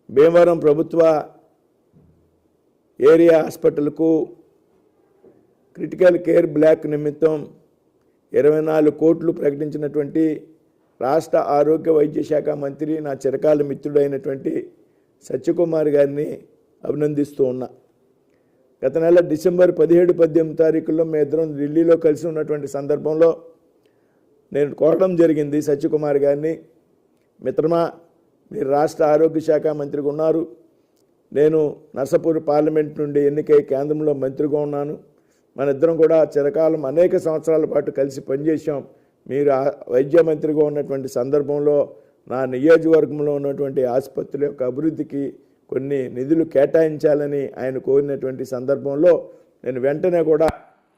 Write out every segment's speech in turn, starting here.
భీమవరం ప్రభుత్వ ఏరియా హాస్పిటల్కు critical care black నిమిత్తం 24 కోట్లు ప్రకటించినటువంటి రాష్ట్ర ఆరోగ్య వైద్య శాఖ మంత్రి నా చిరకాల మిత్రుడైనటువంటి సత్యకుమార్ గారిని అభినందిస్తూ ఉన్నా. గత నెల డిసెంబర్ 17-18 తారీఖుల్లో మేము ఇద్దరం ఢిల్లీలో కలిసి ఉన్నటువంటి సందర్భంలో నేను కోరడం జరిగింది సత్యకుమార్ గారిని, మిత్రమా మీరు రాష్ట్ర ఆరోగ్య శాఖ మంత్రిగా ఉన్నారు, నేను నర్సాపూర్ పార్లమెంట్ నుండి ఎన్నికై కేంద్రంలో మంత్రిగా ఉన్నాను, మన ఇద్దరం కూడా చిరకాలం అనేక సంవత్సరాల పాటు కలిసి పనిచేశాం. మీరు వైద్య మంత్రిగా ఉన్నటువంటి సందర్భంలో నా నియోజకవర్గంలో ఉన్నటువంటి ఆసుపత్రుల యొక్క అభివృద్ధికి కొన్ని నిధులు కేటాయించాలని ఆయన కోరినటువంటి సందర్భంలో నేను వెంటనే కూడా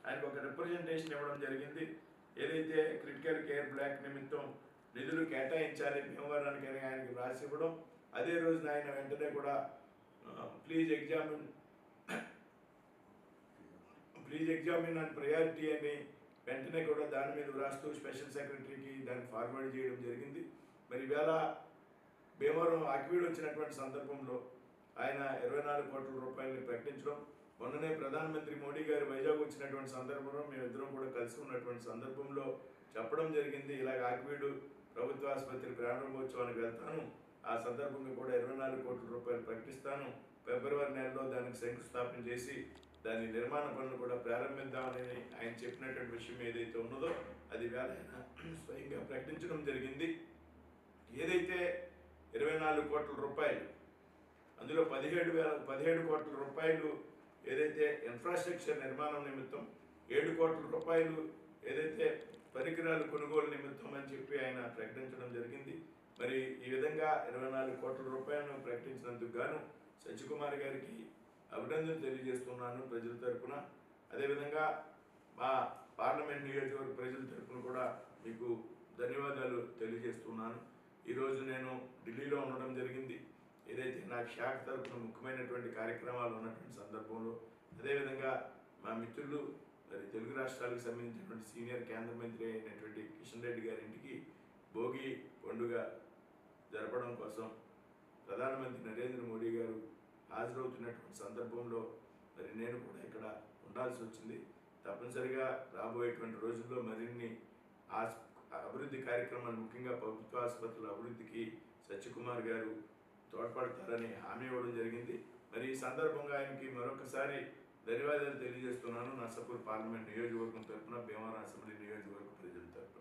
ఆయనకు ఒక రిప్రజెంటేషన్ ఇవ్వడం జరిగింది. ఏదైతే క్రిటికల్ కేర్ బ్లాక్ నిమిత్తం నిధులు కేటాయించాలి భీమవరానికి అని ఆయనకు రాసి ఇవ్వడం, అదే రోజున ఆయన వెంటనే కూడా ప్లీజ్ ఎగ్జామిన్ అండ్ ప్రయారిటీ అని వెంటనే కూడా దాని మీద రాస్తూ స్పెషల్ సెక్రటరీకి దాన్ని ఫార్వర్డ్ చేయడం జరిగింది. మరి ఈవేళ భీమవరం అక్విడ్ వచ్చినటువంటి సందర్భంలో ఆయన 24 కోట్ల రూపాయలని ప్రకటించడం, మొన్ననే ప్రధానమంత్రి మోడీ గారు వైజాగ్ వచ్చినటువంటి సందర్భంలో మేమిద్దరం కూడా కలిసి ఉన్నటువంటి సందర్భంలో చెప్పడం జరిగింది, ఇలాగ అక్విడ్ ప్రభుత్వ ఆసుపత్రి ప్రారంభోత్సవానికి వెళ్తాను, ఆ సందర్భంగా కూడా 24 కోట్ల రూపాయలు ప్రకటిస్తాను, ఫిబ్రవరి నెలలో దానికి శంకుస్థాపన చేసి దాని నిర్మాణ పనులు కూడా ప్రారంభిద్దామని ఆయన చెప్పినటువంటి విషయం ఏదైతే ఉన్నదో అది వేళ ఆయన స్వయంగా ప్రకటించడం జరిగింది. ఏదైతే 24 కోట్ల రూపాయలు అందులో 17 కోట్ల రూపాయలు ఏదైతే ఇన్ఫ్రాస్ట్రక్చర్ నిర్మాణం నిమిత్తం, 7 కోట్ల రూపాయలు ఏదైతే పరికరాలు కొనుగోలు నిమిత్తం అని చెప్పి ఆయన ప్రకటించడం జరిగింది. మరి ఈ విధంగా 24 కోట్ల రూపాయలను ప్రకటించినందుకు గాను సత్యకుమార్ గారికి అభినందనలు తెలియజేస్తున్నాను ప్రజల తరఫున. అదేవిధంగా మా పార్లమెంట్ నియోజకవర్గ ప్రజల తరఫున కూడా మీకు ధన్యవాదాలు తెలియజేస్తున్నాను. ఈరోజు నేను ఢిల్లీలో ఉండడం జరిగింది. ఏదైతే నాకు శాఖ తరఫున ముఖ్యమైనటువంటి కార్యక్రమాలు ఉన్నటువంటి సందర్భంలో, అదేవిధంగా మా మిత్రులు మరి తెలుగు రాష్ట్రాలకు సంబంధించినటువంటి సీనియర్ కేంద్ర మంత్రి అయినటువంటి కిషన్ రెడ్డి గారి ఇంటికి భోగి పండుగ జరపడం కోసం ప్రధానమంత్రి నరేంద్ర మోడీ గారు హాజరవుతున్నటువంటి సందర్భంలో మరి నేను కూడా ఇక్కడ ఉండాల్సి వచ్చింది. తప్పనిసరిగా రాబోయేటువంటి రోజుల్లో మరిన్ని అభివృద్ధి కార్యక్రమాలు, ముఖ్యంగా ప్రభుత్వ ఆసుపత్రుల అభివృద్ధికి సత్యకుమార్ గారు తోడ్పడతారని హామీ ఇవ్వడం జరిగింది. మరి ఈ సందర్భంగా ఆయనకి మరొకసారి ధన్యవాదాలు తెలియజేస్తున్నాను నర్సాపూర్ పార్లమెంట్ నియోజకవర్గం తరఫున, భీమవరం అసెంబ్లీ నియోజకవర్గ ప్రజల తరఫున.